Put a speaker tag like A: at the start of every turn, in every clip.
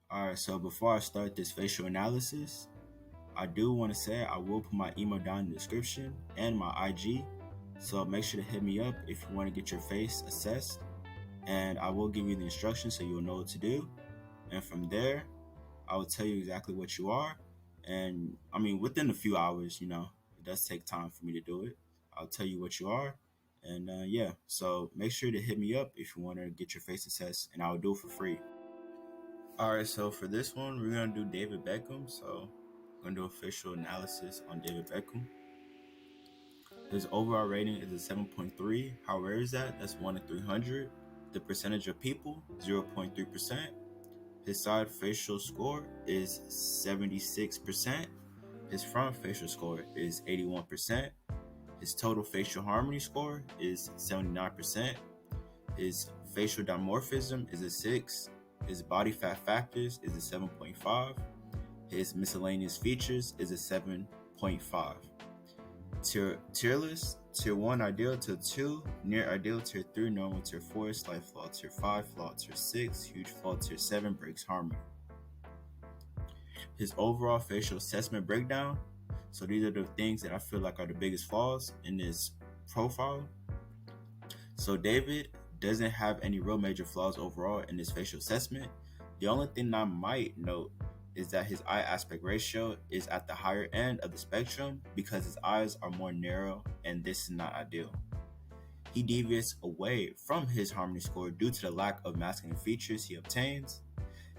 A: All right, so before I start this facial analysis, I do want to say I will put my email down in the description and my IG. So make sure to hit me up if you want to get your face assessed. And I will give you the instructions so you'll know what to do. And from there, I will tell you exactly what you are. And I mean, within a few hours, it does take time for me to do it. I'll tell you what you are. And yeah, so make sure to hit me up if you want to get your face assessed, and I'll do it for free. All right, so for this one, we're gonna do David Beckham. So, I'm gonna do official analysis on David Beckham. His overall rating is a 7.3. How rare is that? That's 1 in 300. The percentage of people, 0.3%. His side facial score is 76%. His front facial score is 81%. His total facial harmony score is 79%. His facial dimorphism is a 6. His body fat factors is a 7.5. His miscellaneous features is a 7.5. Tier list: Tier 1 ideal, Tier 2 near ideal, Tier 3 normal, Tier 4 slight flaw, Tier 5 flaw, Tier 6 huge flaw, Tier 7 breaks harmony. His overall facial assessment breakdown. So these are the things that I feel like are the biggest flaws in this profile. So David doesn't have any real major flaws overall in his facial assessment. The only thing I might note is that his eye aspect ratio is at the higher end of the spectrum because his eyes are more narrow, and this is not ideal. He deviates away from his harmony score due to the lack of masculine features he obtains.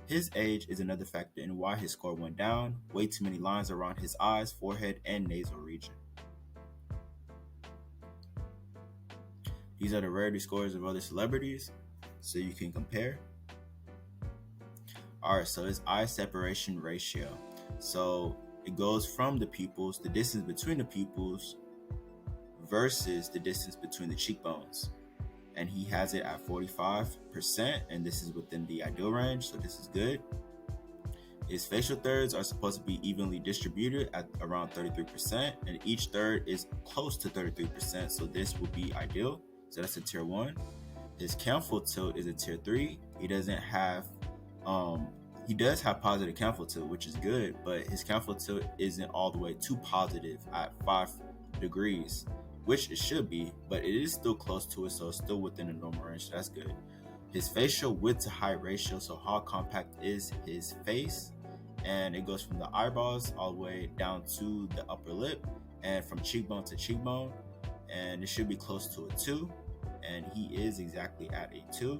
A: His age is another factor in why his score went down. Way too many lines around his eyes, forehead, and nasal region. These are the rarity scores of other celebrities, so you can compare. Alright, so his eye separation ratio. So it goes from the pupils, the distance between the pupils, versus the distance between the cheekbones. And he has it at 45%, and this is within the ideal range, so this is good. His facial thirds are supposed to be evenly distributed at around 33%, and each third is close to 33%, so this will be ideal. So that's a tier 1. His canthal tilt is a tier 3. He does have positive canthal tilt, which is good, but his canthal tilt isn't all the way too positive at 5 degrees, which it should be, but it is still close to it, so it's still within the normal range, so that's good. His facial width to height ratio, so how compact is his face, and it goes from the eyeballs all the way down to the upper lip, and from cheekbone to cheekbone, and it should be close to a 2, and he is exactly at a 2,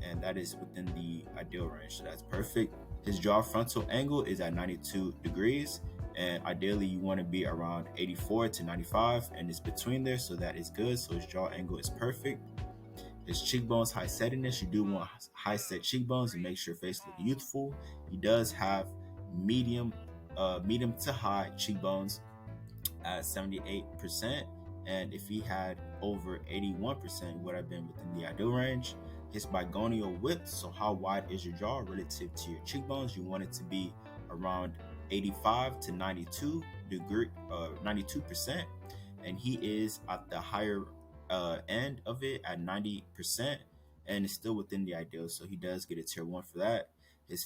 A: and that is within the ideal range, so that's perfect. His jaw frontal angle is at 92 degrees, and ideally you want to be around 84 to 95, and it's between there, so that is good. So his jaw angle is perfect. His cheekbones high settiness, you do want high set cheekbones to make sure your face look youthful. He does have medium to high cheekbones at 78%, and if he had over 81%, would have been within the ideal range. His bigonial width, so how wide is your jaw relative to your cheekbones, you want it to be around 85 to 92%, and he is at the higher end of it at 90%, and it's still within the ideal, so he does get a tier 1 for that. His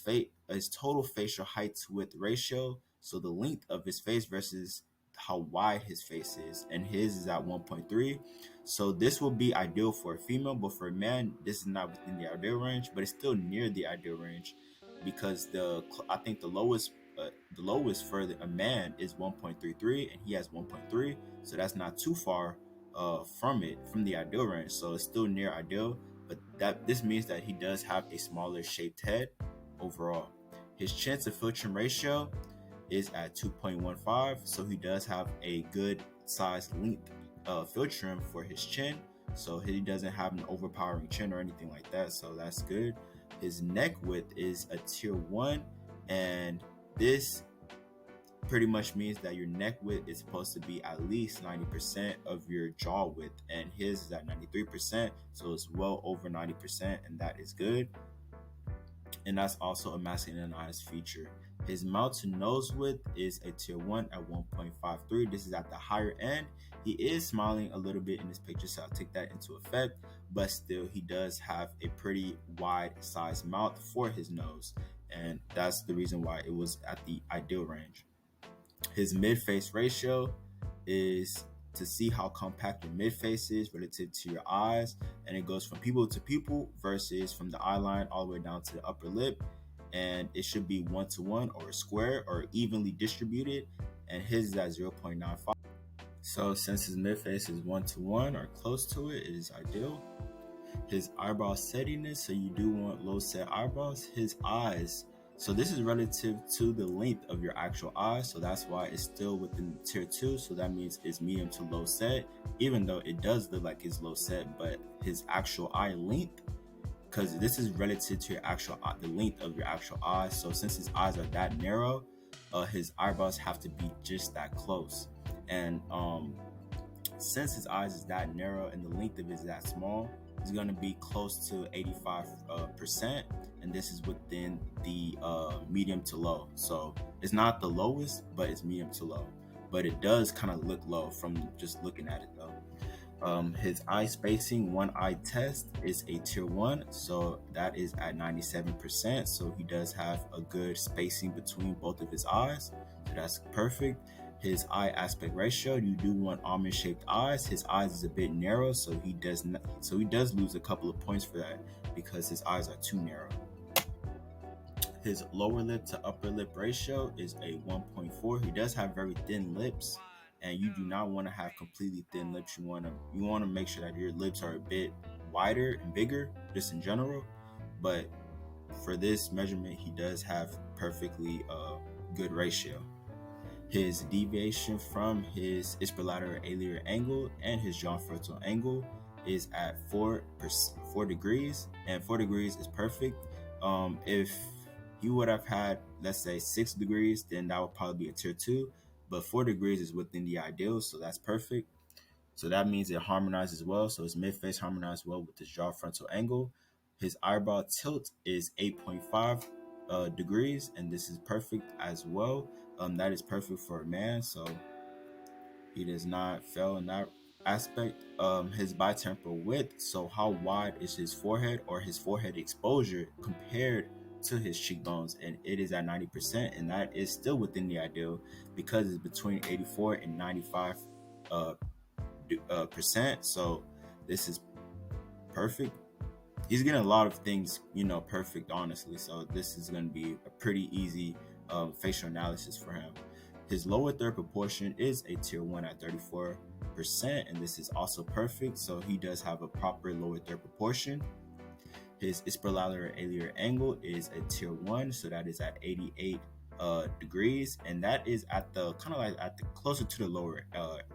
A: total facial height to width ratio, so the length of his face versus how wide his face is, and his is at 1.3. So this will be ideal for a female, but for a man, this is not within the ideal range, but it's still near the ideal range because I think the lowest for a man is 1.33, and he has 1.3, so that's not too far from the ideal range. So it's still near ideal, but this means that he does have a smaller shaped head overall. His chin to filtering ratio is at 2.15, so he does have a good size length filtrum for his chin, so he doesn't have an overpowering chin or anything like that, so that's good. His neck width is a tier 1, and this pretty much means that your neck width is supposed to be at least 90% of your jaw width, and his is at 93%, so it's well over 90%, and that is good. And that's also a masculinized feature. His mouth to nose width is a tier 1 at 1.53. This is at the higher end. He is smiling a little bit in this picture, so I'll take that into effect, but still he does have a pretty wide size mouth for his nose. and that's the reason why it was at the ideal range. His mid-face ratio is to see how compact your mid-face is relative to your eyes, and it goes from pupil to pupil versus from the eye line all the way down to the upper lip, and it should be 1-to-1 or square or evenly distributed, and his is at 0.95. So since his mid-face is 1-to-1 or close to it, it is ideal. His eyebrow settiness, so you do want low set eyebrows. His eyes, so this is relative to the length of your actual eye, so that's why it's still within tier 2, so that means it's medium to low set, even though it does look like it's low set, but his actual eye length, because this is relative to your actual eye, the length of your actual eye, so since his eyes are that narrow, his eyebrows have to be just that close. And since his eyes is that narrow and the length of it is that small, it's going to be close to 85%, and this is within the medium to low. So it's not the lowest, but it's medium to low. But it does kind of look low from just looking at it though. His eye spacing, one eye test, is a tier 1, so that is at 97%. So he does have a good spacing between both of his eyes, so that's perfect. His eye aspect ratio, you do want almond shaped eyes. His eyes is a bit narrow, so he does lose a couple of points for that because his eyes are too narrow. His lower lip to upper lip ratio is a 1.4. He does have very thin lips, and you do not want to have completely thin lips. You want to make sure that your lips are a bit wider and bigger, just in general. But for this measurement, he does have perfectly good ratio. His deviation from his ipsilateral alier angle and his jaw frontal angle is at 4 degrees, and 4 degrees is perfect. If he would have had, let's say, 6 degrees, then that would probably be a tier 2, but 4 degrees is within the ideal, so that's perfect. So that means it harmonizes well, so his mid-face harmonizes well with his jaw frontal angle. His eyebrow tilt is 8.5 degrees, and this is perfect as well. That is perfect for a man, so he does not fail in that aspect. His bitemporal width, so how wide is his forehead or his forehead exposure compared to his cheekbones, and it is at 90%, and that is still within the ideal because it's between 84 and 95 percent. So this is perfect. He's getting a lot of things, perfect, honestly. So this is going to be a pretty easy facial analysis for him. His lower third proportion is a tier 1 at 34%, and this is also perfect. So he does have a proper lower third proportion. His ipsilateral alier angle is a tier 1, so that is at 88 degrees, and that is at the kind of like at the closer to the lower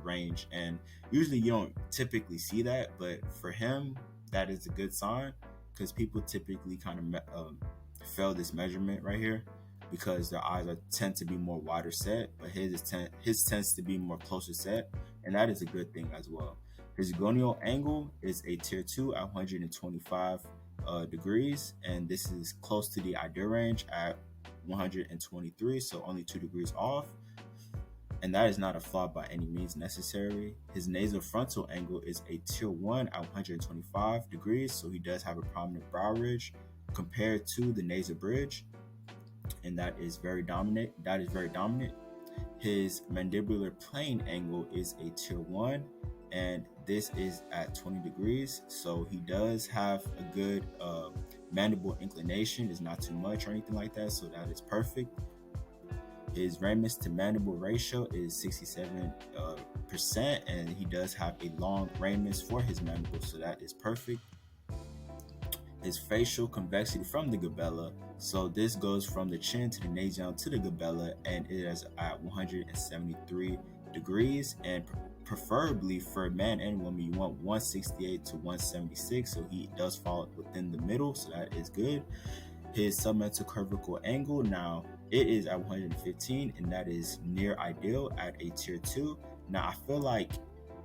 A: range. And usually you don't typically see that, but for him, that is a good sign because people typically kind of fail this measurement right here because their eyes tend to be more wider set, but his tends to be more closer set, and that is a good thing as well. His gonial angle is a tier 2 at 125 degrees, and this is close to the ideal range at 123, so only 2 degrees off, and that is not a flaw by any means necessary. His nasal frontal angle is a tier 1 at 125 degrees, so he does have a prominent brow ridge compared to the nasal bridge, and that is very dominant. His mandibular plane angle is a tier 1, and this is at 20 degrees, so he does have a good mandible inclination. It's not too much or anything like that, so that is perfect. His ramus to mandible ratio is 67%, and he does have a long ramus for his mandible, so that is perfect. His facial convexity from the glabella, so this goes from the chin to the nasion to the glabella, and it is at 173 degrees, and preferably for man and woman, you want 168 to 176, so he does fall within the middle, so that is good. His submental cervical angle, now it is at 115, and that is near ideal at a tier 2. Now I feel like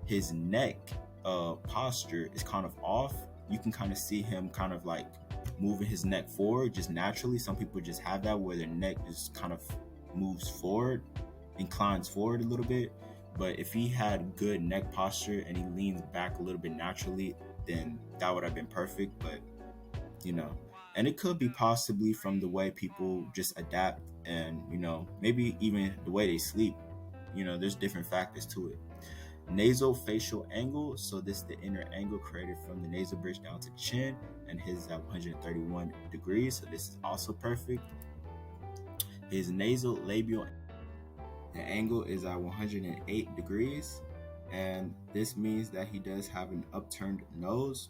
A: his neck posture is kind of off. You can kind of see him kind of like moving his neck forward just naturally. Some people just have that where their neck just kind of moves forward, inclines forward a little bit. But if he had good neck posture and he leans back a little bit naturally, then that would have been perfect. But And it could be possibly from the way people just adapt, and maybe even the way they sleep. There's different factors to it. Nasal facial angle, so this is the inner angle created from the nasal bridge down to the chin, and his is at 131 degrees, so this is also perfect. His nasal labial, the angle is at 108 degrees, and this means that he does have an upturned nose.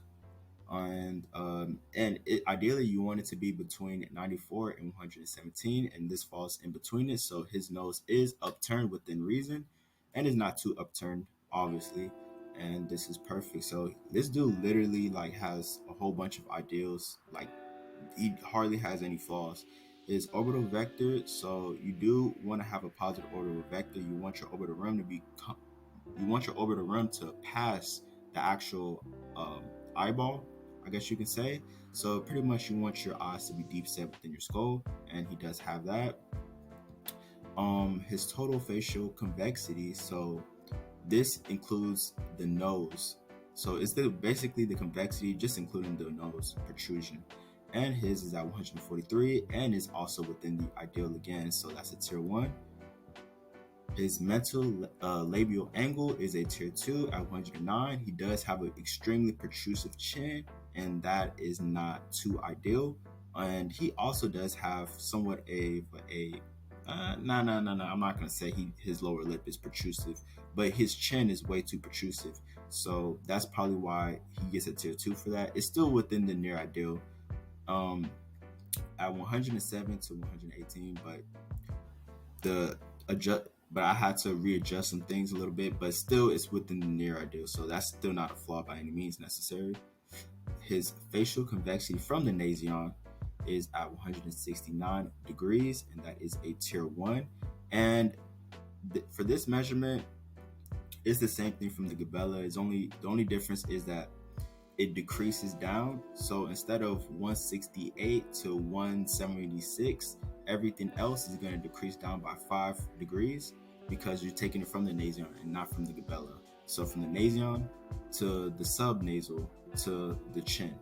A: Ideally you want it to be between 94 and 117, and this falls in between it, so his nose is upturned within reason and is not too upturned, obviously. And this is perfect. So this dude literally like has a whole bunch of ideals. Like, he hardly has any flaws. His orbital vector, so you do want to have a positive orbital vector. You want your orbital rim to be you want your orbital rim to pass the actual eyeball, I guess you can say. So pretty much you want your eyes to be deep set within your skull, and he does have that. His total facial convexity, so this includes the nose. So it's basically the convexity, just including the nose protrusion. And his is at 143 and is also within the ideal again. So that's a tier 1. His mental labial angle is a tier 2 at 109. He does have an extremely protrusive chin, and that is not too ideal. And he also does have somewhat no. I'm not gonna say his lower lip is protrusive, but his chin is way too protrusive. So that's probably why he gets a tier 2 for that. It's still within the near ideal, at 107 to 118, but the adjust. But I had to readjust some things a little bit, but still it's within the near ideal. So that's still not a flaw by any means necessary. His facial convexity from the nasion is at 169 degrees, and that is a tier 1. And for this measurement, it's the same thing from the Gabella. The only difference is that it decreases down. So instead of 168 to 176, everything else is going to decrease down by 5 degrees, because you're taking it from the nasion and not from the Gabella. So from the nasion to the subnasal to the chin,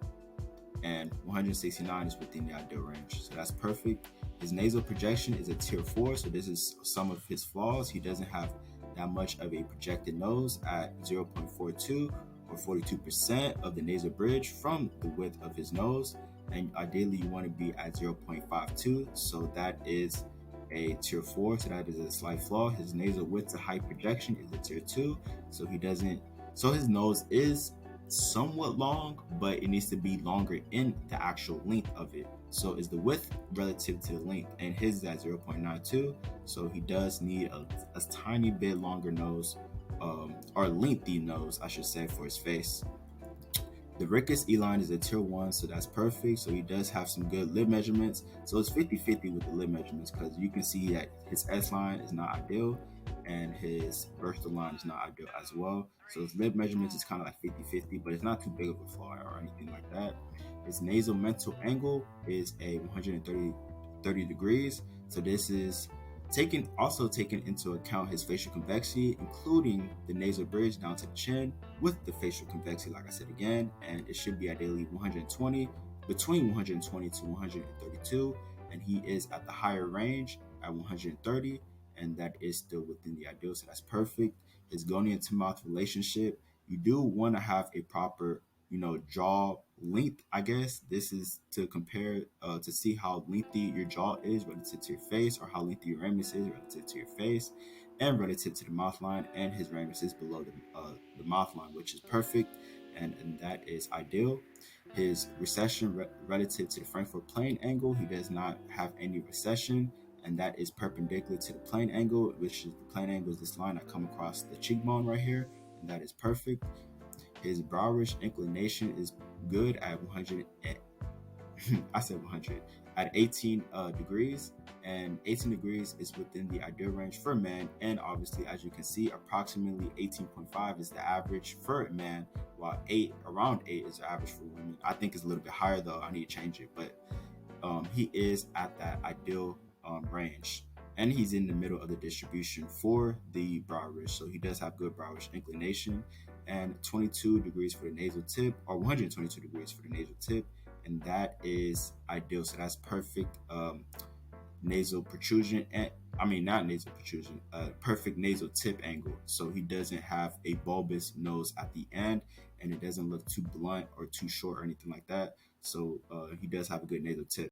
A: and 169 is within the ideal range. So that's perfect. His nasal projection is a tier 4, so this is some of his flaws. He doesn't have that much of a projected nose at 0.42 or 42% of the nasal bridge from the width of his nose, and ideally you want to be at 0.52, so that is a tier 4, so that is a slight flaw. His nasal width to height projection is a tier 2, so his nose is somewhat long, but it needs to be longer in the actual length of it. So is the width relative to the length, and his is at 0.92, so he does need a tiny bit longer nose, or lengthy nose, I should say, for his face. The rictus Eline is a tier 1, so that's perfect. So he does have some good lip measurements. So it's 50-50 with the lip measurements, because you can see that his S line is not ideal and his vertical line is not ideal as well. So his lip measurements is kind of like 50-50, but it's not too big of a flaw or anything like that. His nasal mental angle is a 130 degrees. So this is taking into account his facial convexity, including the nasal bridge down to the chin with the facial convexity, like I said again, and it should be ideally 120, between 120 to 132, and he is at the higher range at 130, and that is still within the ideal, so that's perfect. His gonian to mouth relationship, you do want to have a proper jaw length. I guess this is to compare to see how lengthy your jaw is relative to your face, or how lengthy your ramus is relative to your face, and relative to the mouth line. And his ramus is below the mouth line, which is perfect, and that is ideal. His recession relative to the Frankfurt plane angle, he does not have any recession, and that is perpendicular to the plane angle, which is the plane angle is this line that come across the cheekbone right here, and that is perfect. His browish inclination is good at 100. I said 100 at 18 degrees, and 18 degrees is within the ideal range for a man. And obviously, as you can see, approximately 18.5 is the average for a man, while around 8 is the average for women. I think it's a little bit higher though. I need to change it, but he is at that ideal range. And he's in the middle of the distribution for the brow ridge. So he does have good brow ridge inclination, and 22 degrees for the nasal tip, or 122 degrees for the nasal tip, and that is ideal. So that's perfect nasal protrusion, and I mean not nasal protrusion, perfect nasal tip angle. So he doesn't have a bulbous nose at the end, and it doesn't look too blunt or too short or anything like that. So he does have a good nasal tip.